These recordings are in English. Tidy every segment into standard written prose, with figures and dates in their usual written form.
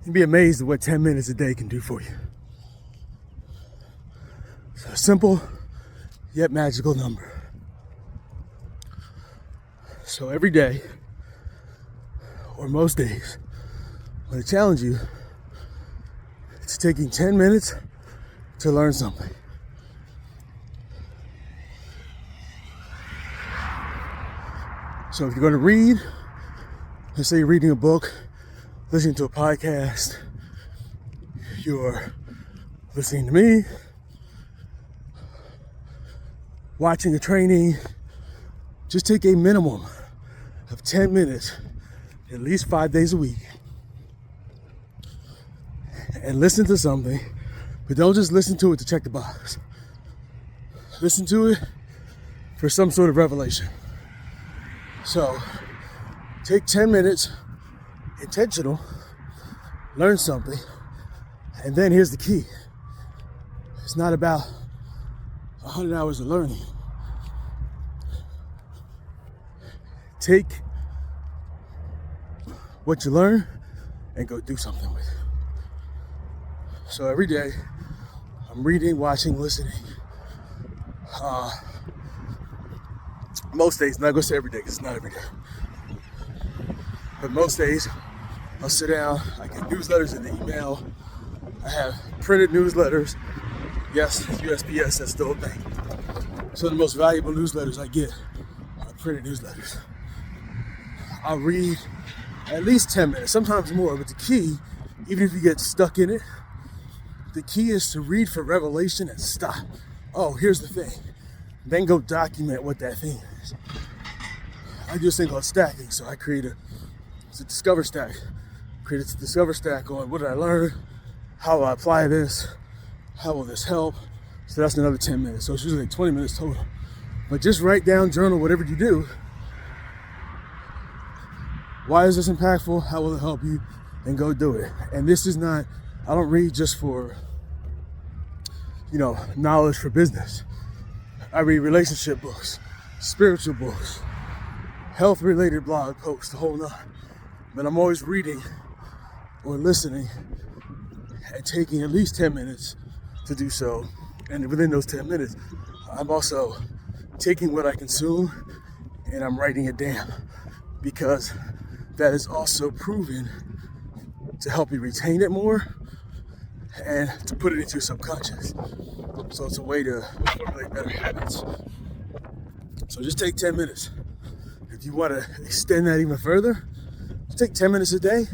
You'd be amazed at what 10 minutes a day can do for you. It's a simple yet magical number. So every day, or most days, I'm going to challenge you to taking 10 minutes to learn something. So if you're going to read, let's say you're reading a book, listening to a podcast, you're listening to me, watching a training, just take a minimum of 10 minutes, at least 5 days a week, and listen to something, but don't just listen to it to check the box. Listen to it for some sort of revelation. So, take 10 minutes, intentional, learn something, and then here's the key. It's not about 100 hours of learning. Take what you learn and go do something with it. So every day, I'm reading, watching, listening. Most days, not gonna say every day, because it's not every day. But most days, I'll sit down, I get newsletters in the email. I have printed newsletters. Yes, USPS, that's still a thing. So the most valuable newsletters I get are printed newsletters. I'll read at least 10 minutes, sometimes more, but the key, even if you get stuck in it, the key is to read for revelation and stop. Oh, here's the thing. Then go document what that thing is. I do this thing called stacking, so I create it's a Discover Stack. Create a Discover Stack on what did I learn, how do I apply this, how will this help. So that's another 10 minutes. So it's usually like 20 minutes total. But just write down, journal, whatever you do. Why is this impactful? How will it help you? And go do it. And this is not, I don't read just for, knowledge for business. I read relationship books, spiritual books, health-related blog posts, the whole nine. But I'm always reading or listening and taking at least 10 minutes to do so. And within those 10 minutes, I'm also taking what I consume and I'm writing it down, because that is also proven to help you retain it more and to put it into your subconscious. So it's a way to formulate better habits. So just take 10 minutes. If you want to extend that even further, just take 10 minutes a day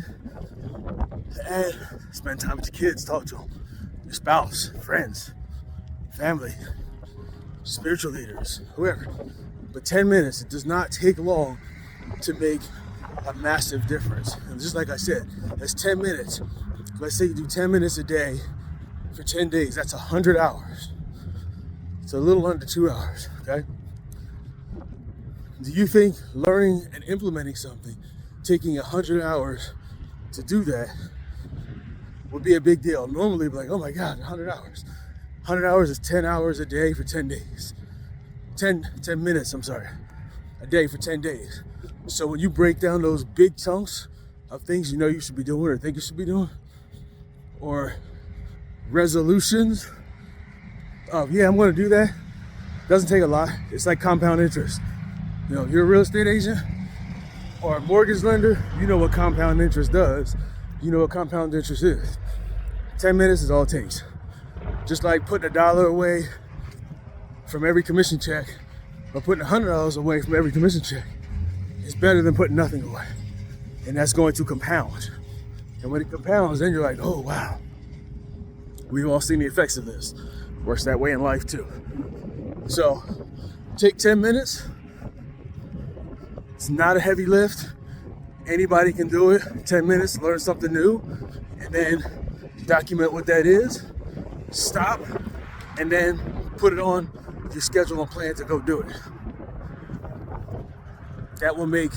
and spend time with your kids, talk to them, your spouse, friends, family, spiritual leaders, whoever. But 10 minutes, it does not take long to make a massive difference. And just like I said, that's 10 minutes. Let's say you do 10 minutes a day for 10 days. That's 100 hours. It's a little under 2 hours, okay? Do you think learning and implementing something, taking 100 hours to do that, would be a big deal? Normally, it'd be like, oh my God, 100 hours. 100 hours is 10 hours a day for 10 days. 10 minutes, a day for 10 days. So when you break down those big chunks of things you know you should be doing or think you should be doing, or resolutions of, yeah, I'm going to do that. Doesn't take a lot. It's like compound interest. You're a real estate agent or a mortgage lender, you know what compound interest does. You know what compound interest is. 10 minutes is all it takes. Just like putting $1 away from every commission check or putting $100 away from every commission check is better than putting nothing away. And that's going to compound. And when it compounds, then you're like, oh, wow. We've all seen the effects of this. Works that way in life too. So take 10 minutes. It's not a heavy lift. Anybody can do it. 10 minutes, learn something new, and then document what that is. Stop, and then put it on your schedule and plan to go do it. That will make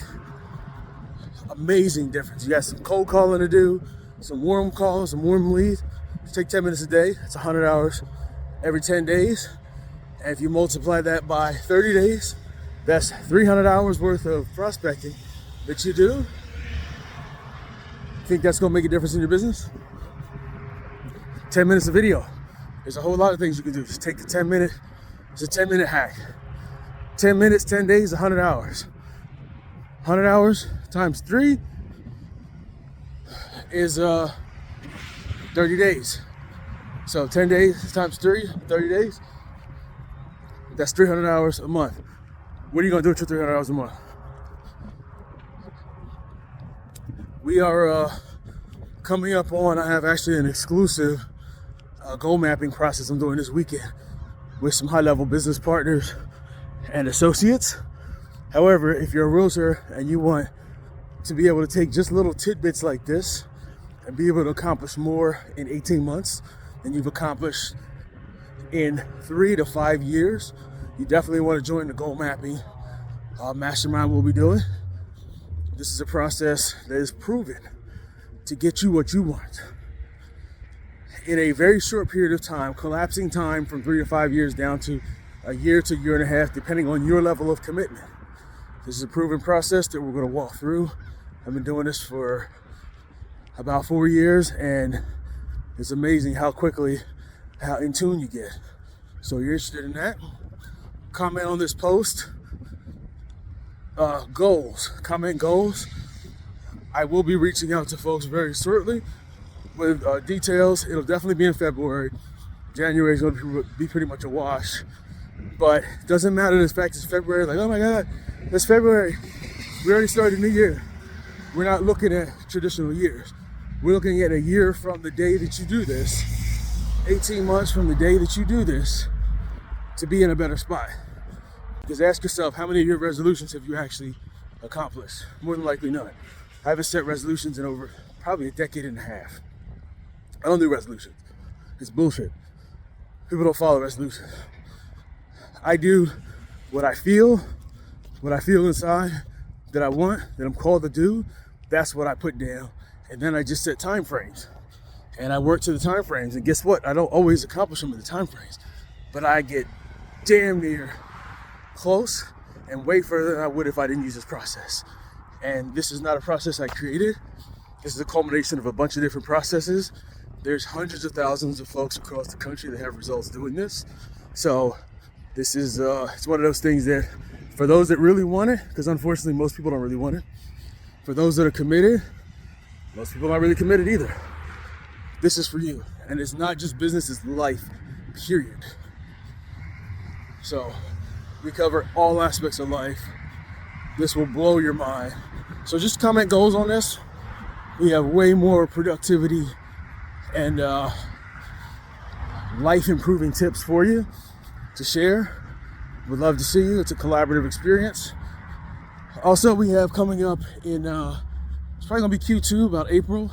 amazing difference. You got some cold calling to do, some warm calls, some warm leads. Take 10 minutes a day. That's 100 hours every 10 days. And if you multiply that by 30 days, that's 300 hours worth of prospecting that you do. Think that's gonna make a difference in your business? 10 minutes of video. There's a whole lot of things you can do. Just take the 10-minute, it's a 10-minute hack. 10 minutes, 10 days, 100 hours. 100 hours times 3 is 30 days. So 10 days times 3, 30 days. That's 300 hours a month. What are you gonna do with your 300 hours a month? We are coming up on, I have actually an exclusive goal mapping process I'm doing this weekend with some high-level business partners and associates. However, if you're a realtor and you want to be able to take just little tidbits like this and be able to accomplish more in 18 months than you've accomplished in 3 to 5 years, you definitely want to join the goal mapping mastermind we'll be doing. This is a process that is proven to get you what you want in a very short period of time, collapsing time from 3 to 5 years down to a year to a year and a half, depending on your level of commitment. This is a proven process that we're going to walk through. I've been doing this for about 4 years, and it's amazing how in tune you get. So you're interested in that? Comment on this post. Goals. Comment goals. I will be reaching out to folks very shortly with details. It'll definitely be in February. January is going to be pretty much a wash. But it doesn't matter the fact it's February. Like, oh my God, it's February. We already started a new year. We're not looking at traditional years. We're looking at a year from the day that you do this, 18 months from the day that you do this, to be in a better spot. Because ask yourself, how many of your resolutions have you actually accomplished? More than likely none. I haven't set resolutions in over probably a decade and a half. I don't do resolutions. It's bullshit. People don't follow resolutions. I do what I feel inside that I want, that I'm called to do. That's what I put down. And then I just set time frames. And I work to the time frames. And guess what? I don't always accomplish them in the time frames. But I get damn near close and way further than I would if I didn't use this process. And this is not a process I created. This is a culmination of a bunch of different processes. There's hundreds of thousands of folks across the country that have results doing this. So this is it's one of those things that for those that really want it, because unfortunately most people don't really want it. For those that are committed, most people aren't really committed either. This is for you. And it's not just business, it's life, period. So we cover all aspects of life. This will blow your mind. So just comment goals on this. We have way more productivity and life improving tips for you to share. We'd love to see you. It's a collaborative experience. Also, we have coming up in, it's probably gonna be Q2, about April,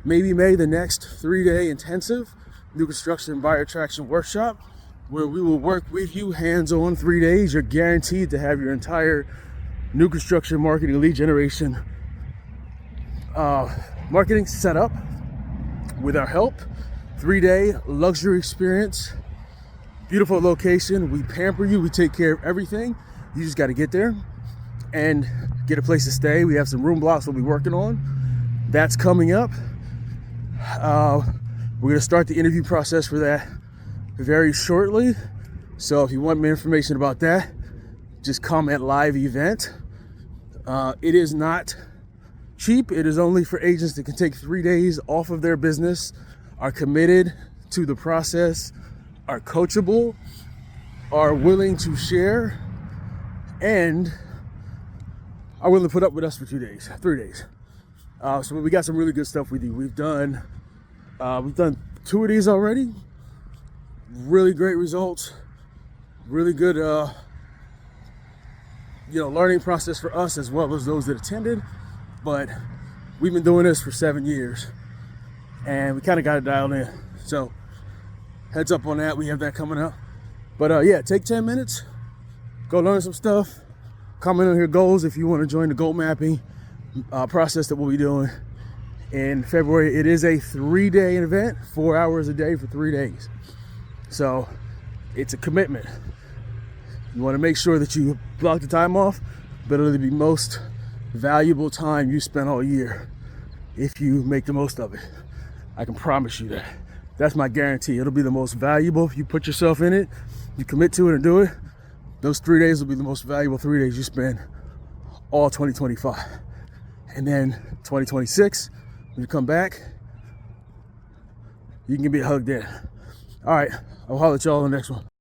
maybe May, the next 3-day intensive new construction buyer attraction workshop, where we will work with you hands-on 3 days. You're guaranteed to have your entire new construction marketing lead generation marketing set up with our help. 3-day luxury experience, beautiful location. We pamper you, we take care of everything. You just got to get there and get a place to stay. We have some room blocks we'll be working on. That's coming up. We're gonna start the interview process for that very shortly. So if you want more information about that, just comment live event. It is not cheap. It is only for agents that can take 3 days off of their business, are committed to the process, are coachable, are willing to share, and are willing to put up with us for 2 days, 3 days. So we got some really good stuff with you. We've done 2 of these already. Really great results. Really good, learning process for us as well as those that attended. But we've been doing this for 7 years, and we kind of got it dialed in. So heads up on that. We have that coming up. But yeah, take 10 minutes, go learn some stuff. Comment on your goals if you want to join the goal mapping process that we'll be doing in February. It is a 3-day event, 4 hours a day for 3 days. So it's a commitment. You want to make sure that you block the time off, but it'll be most valuable time you spend all year. if you make the most of it. I can promise you that. That's my guarantee. It'll be the most valuable if you put yourself in it, you commit to it and do it. Those 3 days will be the most valuable 3 days you spend all 2025. And then 2026, when you come back, you can be hugged in. All right, I'll holler at y'all on the next one.